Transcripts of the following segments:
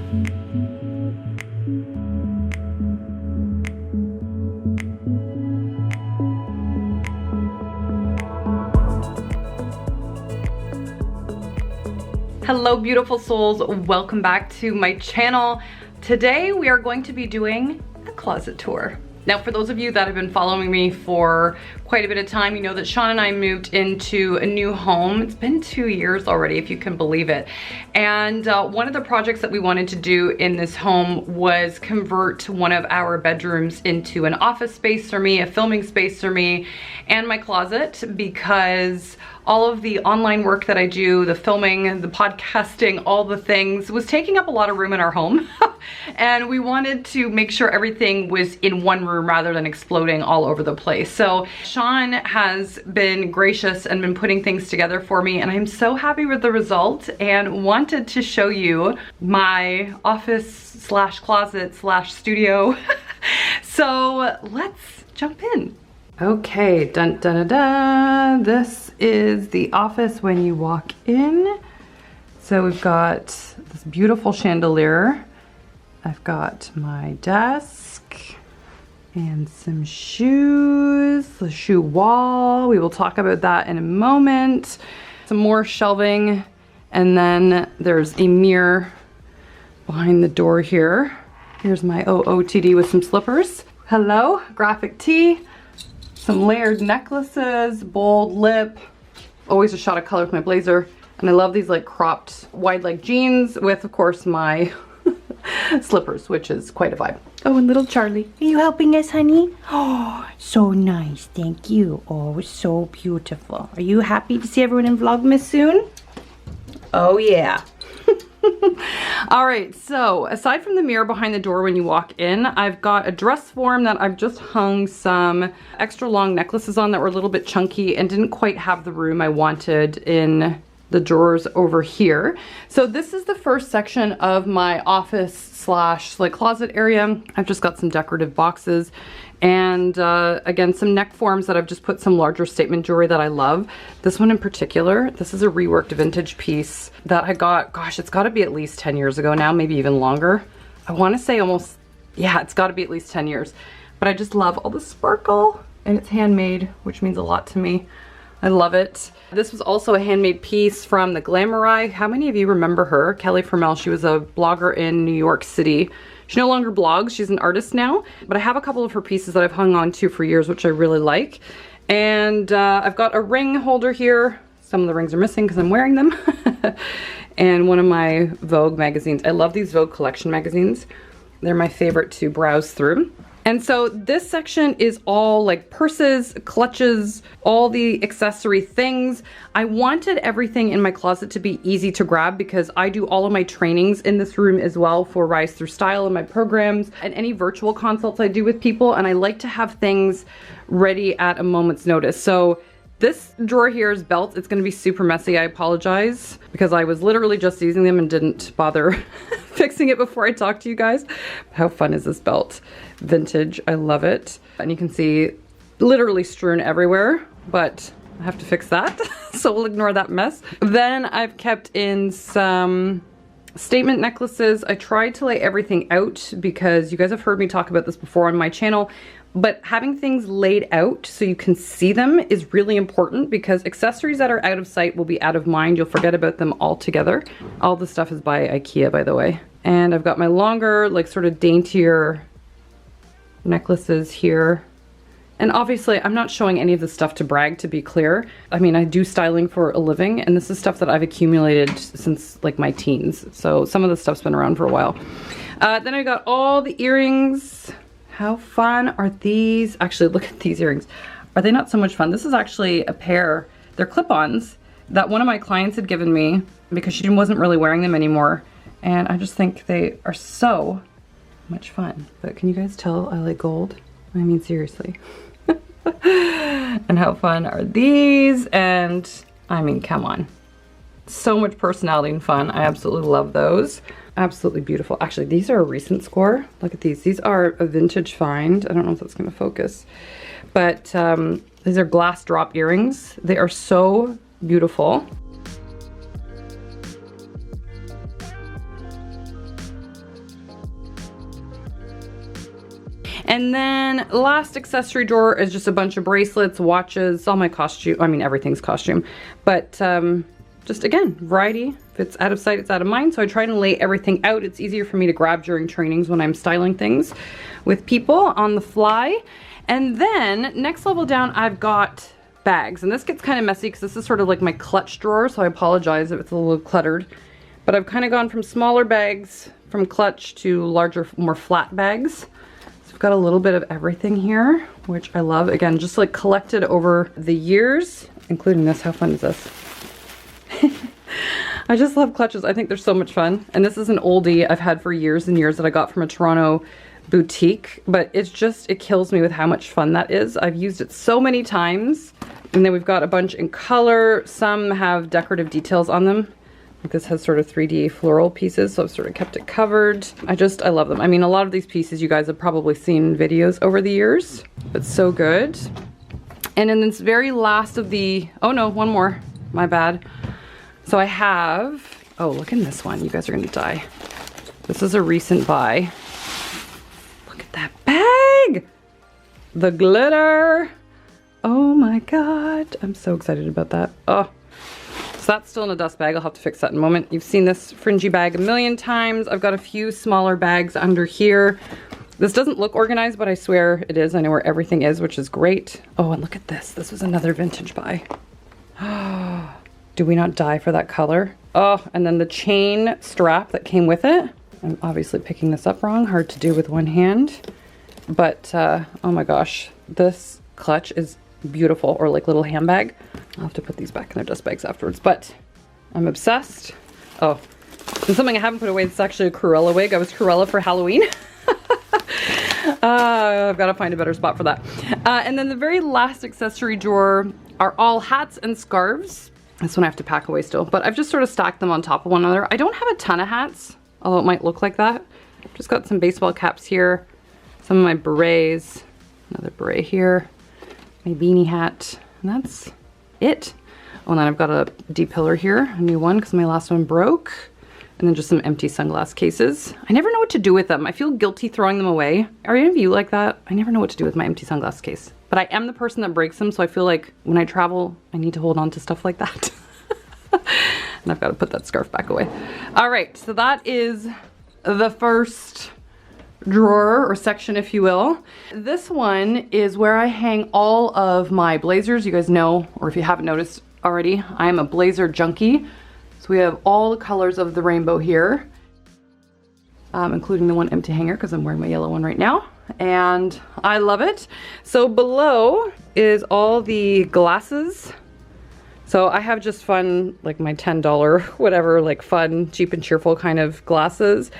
Hello beautiful souls, welcome back to my channel. Today we are going to be doing a closet tour. Now for those of you that have been following me for quite a bit of time, you know that Sean and I moved into a new home. It's been 2 years already, if you can believe it. And one of the projects that we wanted to do in this home was convert one of our bedrooms into an office space for me, a filming space for me, and my closet, because all of the online work that I do, the filming, the podcasting, all the things was taking up a lot of room in our home. And we wanted to make sure everything was in one room rather than exploding all over the place. So Sean has been gracious and been putting things together for me, and I'm so happy with the result and wanted to show you my office slash closet slash studio. So let's jump in. Okay, dun dun dun dun. This is the office when you walk in. So we've got this beautiful chandelier. I've got my desk and some shoes, the shoe wall. We will talk about that in a moment. Some more shelving, and then there's a mirror behind the door here. Here's my OOTD with some slippers. Hello, graphic tee. Some layered necklaces, bold lip, always a shot of color with my blazer. And I love these like cropped wide leg jeans with, of course, my slippers, which is quite a vibe. Oh, and little Charlie. Are you helping us, honey? Oh, so nice. Thank you. Oh, so beautiful. Are you happy to see everyone in Vlogmas soon? Oh, yeah. All right, so aside from the mirror behind the door when you walk in, I've got a dress form that I've just hung some extra long necklaces on that were a little bit chunky and didn't quite have the room I wanted in the drawers over here. So this is the first section of my office slash like closet area. I've just got some decorative boxes and again, some neck forms that I've just put some larger statement jewelry that I love. This one in particular, this is a reworked vintage piece that I got, gosh, it's gotta be at least 10 years ago now, maybe even longer. I wanna say almost, yeah, it's gotta be at least 10 years. But I just love all the sparkle, and it's handmade, which means a lot to me. I love it. This was also a handmade piece from the Glamour Eye. How many of you remember her? Kelly Formel, she was a blogger in New York City. She no longer blogs, she's an artist now, but I have a couple of her pieces that I've hung on to for years, which I really like. And I've got a ring holder here. Some of the rings are missing because I'm wearing them. And one of my Vogue magazines. I love these Vogue collection magazines. They're my favorite to browse through. And so this section is all like purses, clutches, all the accessory things. I wanted everything in my closet to be easy to grab because I do all of my trainings in this room as well for Rise Through Style and my programs and any virtual consults I do with people. And I like to have things ready at a moment's notice. So this drawer here is belts. It's gonna be super messy, I apologize, because I was literally just using them and didn't bother fixing it before I talked to you guys. How fun is this belt? Vintage, I love it. And you can see literally strewn everywhere, but I have to fix that. So we'll ignore that mess. Then I've kept in some statement necklaces. I tried to lay everything out because you guys have heard me talk about this before on my channel, but having things laid out so you can see them is really important because accessories that are out of sight will be out of mind. You'll forget about them altogether. All the stuff is by IKEA, by the way. And I've got my longer, like sort of daintier necklaces here. And obviously I'm not showing any of this stuff to brag, to be clear. I mean, I do styling for a living, and this is stuff that I've accumulated since like my teens. So some of the stuff's been around for a while. Then I got all the earrings. How fun are these? Actually, look at these earrings. Are they not so much fun? This is actually a pair. They're clip-ons that one of my clients had given me because she wasn't really wearing them anymore. And I just think they are so much fun. But can you guys tell I like gold? I mean, seriously. And how fun are these? And I mean, come on. So much personality and fun. I absolutely love those. Absolutely beautiful. Actually, these are a recent score. Look at these. These are a vintage find. I don't know if that's going to focus. But these are glass drop earrings. They are so beautiful. And then last accessory drawer is just a bunch of bracelets, watches, all my costume. I mean, everything's costume. But just again, variety. If it's out of sight, it's out of mind. So I try to lay everything out. It's easier for me to grab during trainings when I'm styling things with people on the fly. And then next level down, I've got bags. And this gets kind of messy because this is sort of like my clutch drawer. So I apologize if it's a little cluttered. But I've kind of gone from smaller bags from clutch to larger, more flat bags. So I've got a little bit of everything here, which I love. Again, just like collected over the years, including this. How fun is this? I just love clutches. I think they're so much fun. And this is an oldie I've had for years and years that I got from a Toronto boutique, but it's just, it kills me with how much fun that is. I've used it so many times. And then we've got a bunch in color. Some have decorative details on them. Like this has sort of 3D floral pieces, so I've sort of kept it covered. I love them. I mean, a lot of these pieces you guys have probably seen in videos over the years, but so good. And in this very last of the, oh no, one more, my bad. So I have, oh, look in this one. You guys are gonna die. This is a recent buy. Look at that bag. The glitter. Oh my God. I'm so excited about that. Oh, so that's still in a dust bag. I'll have to fix that in a moment. You've seen this fringy bag a million times. I've got a few smaller bags under here. This doesn't look organized, but I swear it is. I know where everything is, which is great. Oh, and look at this. This was another vintage buy. Do we not die for that color? Oh, and then the chain strap that came with it. I'm obviously picking this up wrong, hard to do with one hand. But, oh my gosh, this clutch is beautiful, or like little handbag. I'll have to put these back in their dust bags afterwards, but I'm obsessed. Oh, and something I haven't put away, it's actually a Cruella wig. I was Cruella for Halloween. I've got to find a better spot for that. And then the very last accessory drawer are all hats and scarves. This one I have to pack away still, but I've just sort of stacked them on top of one another. I don't have a ton of hats, although it might look like that. I've just got some baseball caps here, some of my berets, another beret here, my beanie hat, and that's it. Oh, and then I've got a D-pillar here, a new one because my last one broke. And then just some empty sunglass cases. I never know what to do with them. I feel guilty throwing them away. Are any of you like that? I never know what to do with my empty sunglass case. But I am the person that breaks them, so I feel like when I travel, I need to hold on to stuff like that. And I've got to put that scarf back away. All right, so that is the first drawer or section, if you will. This one is where I hang all of my blazers. You guys know, or if you haven't noticed already, I am a blazer junkie. So we have all the colors of the rainbow here, including the one empty hanger because I'm wearing my yellow one right now. And I love it. So below is all the glasses. So I have just fun, like my $10, whatever, like fun, cheap and cheerful kind of glasses.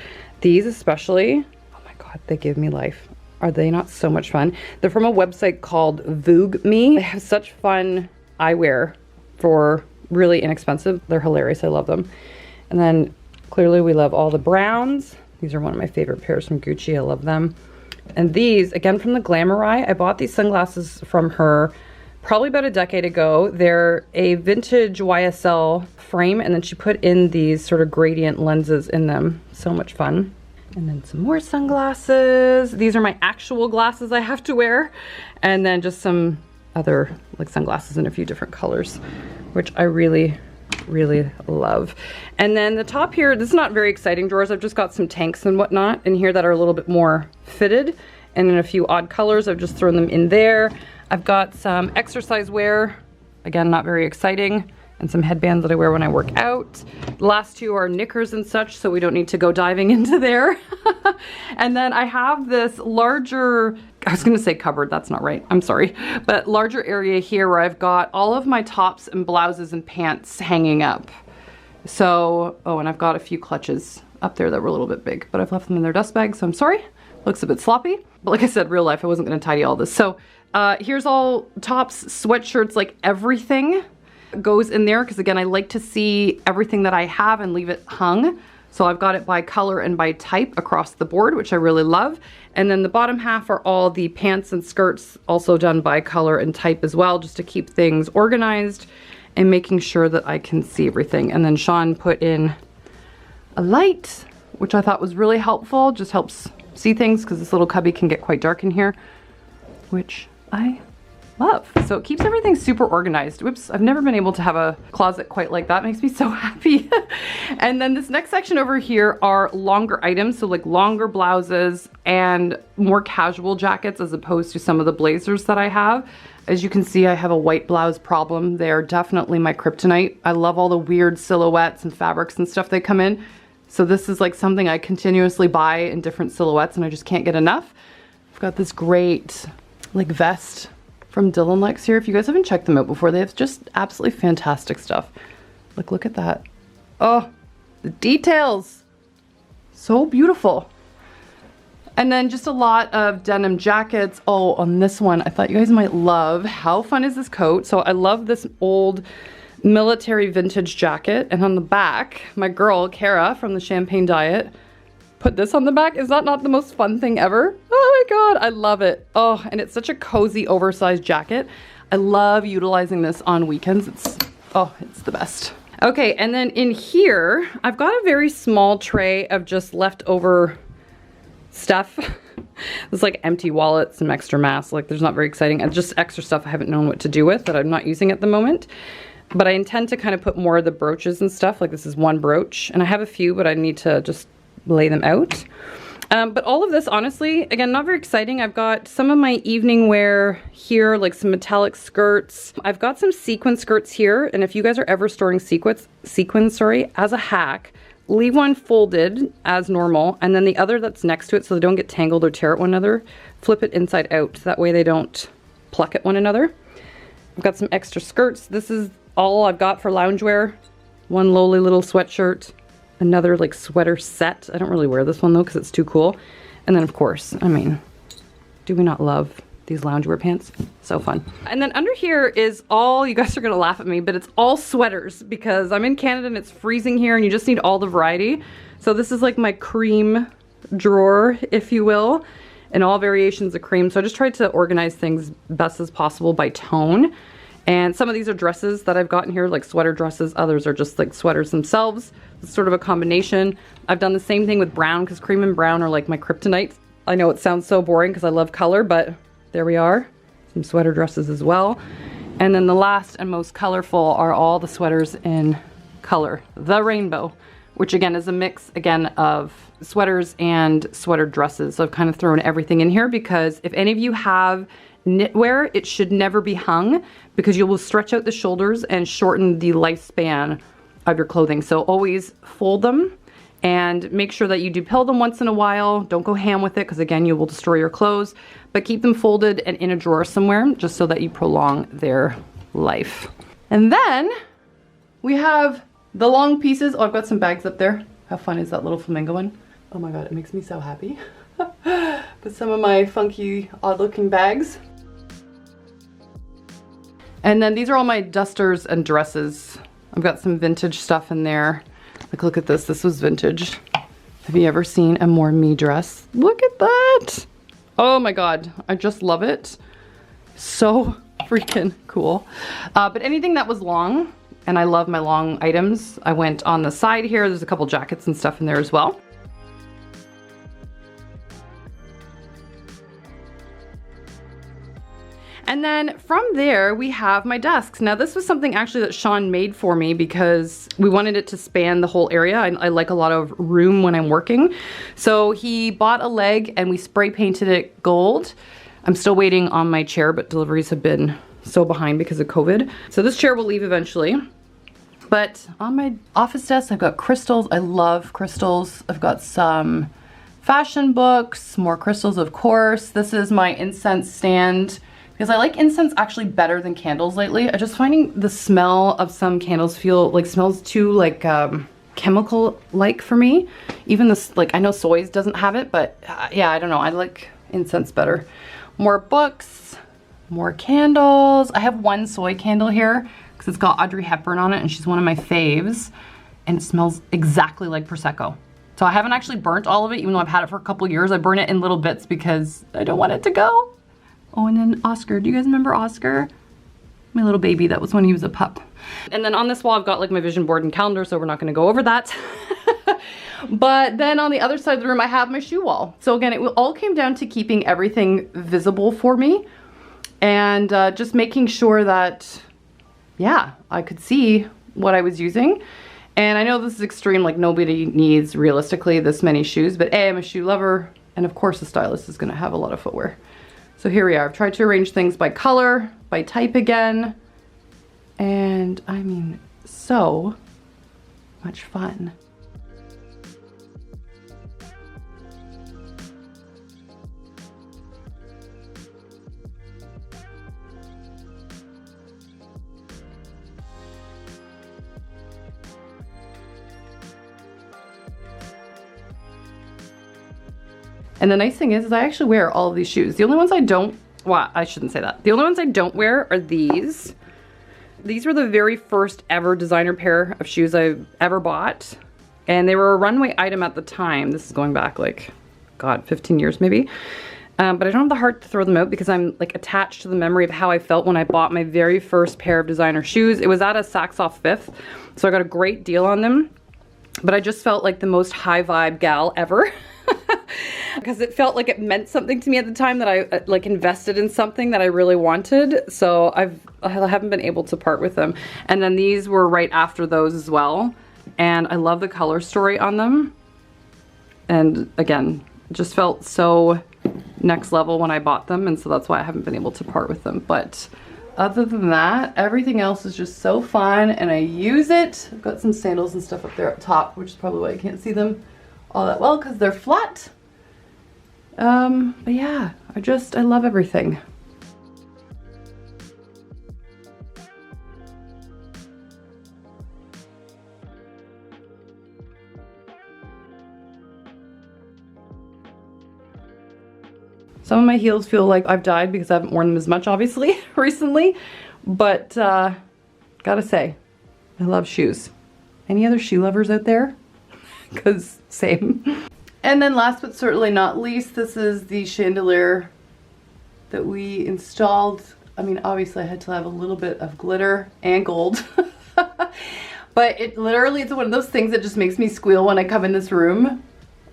These especially, oh my God, they give me life. Are they not so much fun? They're from a website called Vogue Me. They have such fun eyewear for really inexpensive. They're hilarious. I love them. And then clearly we love all the browns. These are one of my favorite pairs from Gucci. I love them. And these, again, from the Glamour Eye. I bought these sunglasses from her probably about a decade ago. They're a vintage YSL frame, and then she put in these sort of gradient lenses in them. So much fun. And then some more sunglasses. These are my actual glasses I have to wear. And then just some other like sunglasses in a few different colors, which I really, really love. And then the top here, this is not very exciting drawers. I've just got some tanks and whatnot in here that are a little bit more fitted, and in a few odd colors. I've just thrown them in there. I've got some exercise wear, again, not very exciting, and some headbands that I wear when I work out. The last two are knickers and such, so we don't need to go diving into there. And then I have this larger, I was gonna say cupboard, that's not right, I'm sorry, but larger area here where I've got all of my tops and blouses and pants hanging up. So, oh, and I've got a few clutches up there that were a little bit big, but I've left them in their dust bag, so I'm sorry. Looks a bit sloppy, but like I said, real life, I wasn't gonna tidy all this. So here's all tops, sweatshirts, like everything goes in there, because again, I like to see everything that I have and leave it hung. So I've got it by color and by type across the board, which I really love. And then the bottom half are all the pants and skirts, also done by color and type as well, just to keep things organized and making sure that I can see everything. And then Sean put in a light, which I thought was really helpful, just helps see things because this little cubby can get quite dark in here, which I love. So it keeps everything super organized. Whoops, I've never been able to have a closet quite like that. It makes me so happy. And then this next section over here are longer items. So like longer blouses and more casual jackets as opposed to some of the blazers that I have. As you can see, I have a white blouse problem. They're definitely my kryptonite. I love all the weird silhouettes and fabrics and stuff they come in. So this is like something I continuously buy in different silhouettes and I just can't get enough. I've got this great like vest from Dylan Lex here. If you guys haven't checked them out before, they have just absolutely fantastic stuff. Like, look at that. Oh, the details. So beautiful. And then just a lot of denim jackets. Oh, on this one, I thought you guys might love. How fun is this coat? So I love this old military vintage jacket. And on the back, my girl, Kara from the Champagne Diet, put this on the back. Is that not the most fun thing ever? Oh my God, I love it. Oh, and it's such a cozy, oversized jacket. I love utilizing this on weekends. It's the best. Okay, and then in here, I've got a very small tray of just leftover stuff. It's like empty wallets, some extra masks. Like there's not very exciting. And just extra stuff I haven't known what to do with that I'm not using at the moment. But I intend to kind of put more of the brooches and stuff. Like this is one brooch. And I have a few, but I need to just lay them out. But all of this, honestly, again, not very exciting. I've got some of my evening wear here, like some metallic skirts. I've got some sequin skirts here. And if you guys are ever storing sequins, as a hack, leave one folded as normal. And then the other that's next to it so they don't get tangled or tear at one another, flip it inside out. That way they don't pluck at one another. I've got some extra skirts. This is all I've got for loungewear. One lowly little sweatshirt. Another like sweater set. I don't really wear this one though because it's too cool. And then of course, I mean, do we not love these loungewear pants? So fun. And then under here is all, you guys are gonna laugh at me, but it's all sweaters because I'm in Canada and it's freezing here and you just need all the variety. So this is like my cream drawer, if you will, and all variations of cream. So I just tried to organize things best as possible by tone. And some of these are dresses that I've gotten here, like sweater dresses. Others are just like sweaters themselves. It's sort of a combination. I've done the same thing with brown because cream and brown are like my kryptonite. I know it sounds so boring because I love color, but there we are. Some sweater dresses as well. And then the last and most colorful are all the sweaters in color, the rainbow, which again is a mix again of sweaters and sweater dresses. So I've kind of thrown everything in here because if any of you have knitwear, it should never be hung because you will stretch out the shoulders and shorten the lifespan of your clothing. So always fold them and make sure that you do pill them once in a while. Don't go ham with it because again, you will destroy your clothes, but keep them folded and in a drawer somewhere just so that you prolong their life. And then we have the long pieces. Oh, I've got some bags up there. How fun is that little flamingo one? Oh my God, it makes me so happy. But some of my funky, odd looking bags. And then these are all my dusters and dresses. I've got some vintage stuff in there. Like, look at this. This was vintage. Have you ever seen a more me dress? Look at that. Oh my God. I just love it. So freaking cool. But anything that was long, and I love my long items, I went on the side here. There's a couple jackets and stuff in there as well. And then from there, we have my desks. Now this was something actually that Sean made for me because we wanted it to span the whole area. I like a lot of room when I'm working. So he bought a leg and we spray painted it gold. I'm still waiting on my chair, but deliveries have been so behind because of COVID. So this chair will leave eventually. But on my office desk, I've got crystals. I love crystals. I've got some fashion books, more crystals, of course. This is my incense stand. Because I like incense actually better than candles lately. I'm just finding the smell of some candles smells too like chemical-like for me. Even this, like I know Soy's doesn't have it, but yeah, I don't know. I like incense better. More books, more candles. I have one Soy candle here because it's got Audrey Hepburn on it and she's one of my faves. And it smells exactly like Prosecco. So I haven't actually burnt all of it, even though I've had it for a couple years. I burn it in little bits because I don't want it to go. Oh, and then Oscar. Do you guys remember Oscar? My little baby. That was when he was a pup. And then on this wall, I've got like my vision board and calendar, so we're not going to go over that. But then on the other side of the room, I have my shoe wall. So again, it all came down to keeping everything visible for me and just making sure that, yeah, I could see what I was using. And I know this is extreme, like nobody needs realistically this many shoes, but A, I'm a shoe lover, and of course a stylist is gonna have a lot of footwear. So here we are. I've tried to arrange things by color, by type again, and I mean, so much fun. And the nice thing is I actually wear all of these shoes. The only ones I don't, well, I shouldn't say that. The only ones I don't wear are these. These were the very first ever designer pair of shoes I ever bought. And they were a runway item at the time. This is going back like, God, 15 years maybe. But I don't have the heart to throw them out because I'm like attached to the memory of how I felt when I bought my very first pair of designer shoes. It was at a Saks Off 5th, so I got a great deal on them. But I just felt like the most high vibe gal ever. Because it felt like it meant something to me at the time, that I like invested in something that I really wanted. So I haven't been able to part with them. And then these were right after those as well. And I love the color story on them. And again, just felt so next level when I bought them. And so that's why I haven't been able to part with them. But other than that, everything else is just so fun and I use it. I've got some sandals and stuff up there up top, which is probably why I can't see them all that well because they're flat. But yeah, I love everything. Some of my heels feel like I've died because I haven't worn them as much, obviously, recently. But gotta say, I love shoes. Any other shoe lovers out there? Because same. And then last but certainly not least, this is the chandelier that we installed. I mean, obviously I had to have a little bit of glitter and gold. But it literally, it's one of those things that just makes me squeal when I come in this room.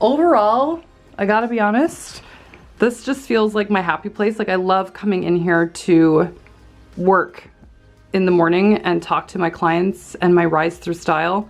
Overall, I gotta be honest, this just feels like my happy place. Like I love coming in here to work in the morning and talk to my clients and my rise through style.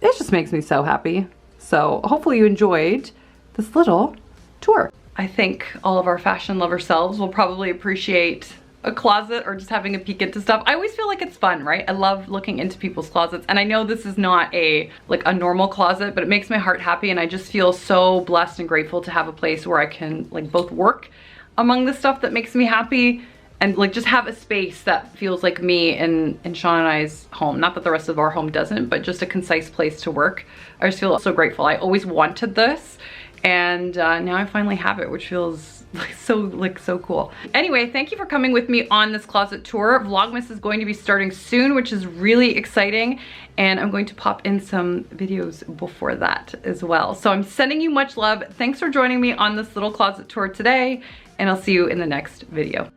It just makes me so happy. So hopefully you enjoyed this little tour. I think all of our fashion lover selves will probably appreciate a closet or just having a peek into stuff. I always feel like it's fun, right? I love looking into people's closets. And I know this is not a normal closet, but it makes my heart happy. And I just feel so blessed and grateful to have a place where I can like both work among the stuff that makes me happy and like just have a space that feels like me and Sean and I's home. Not that the rest of our home doesn't, but just a concise place to work. I just feel so grateful. I always wanted this and now I finally have it, which feels so cool. Anyway, thank you for coming with me on this closet tour. Vlogmas is going to be starting soon, which is really exciting. And I'm going to pop in some videos before that as well. So I'm sending you much love. Thanks for joining me on this little closet tour today, and I'll see you in the next video.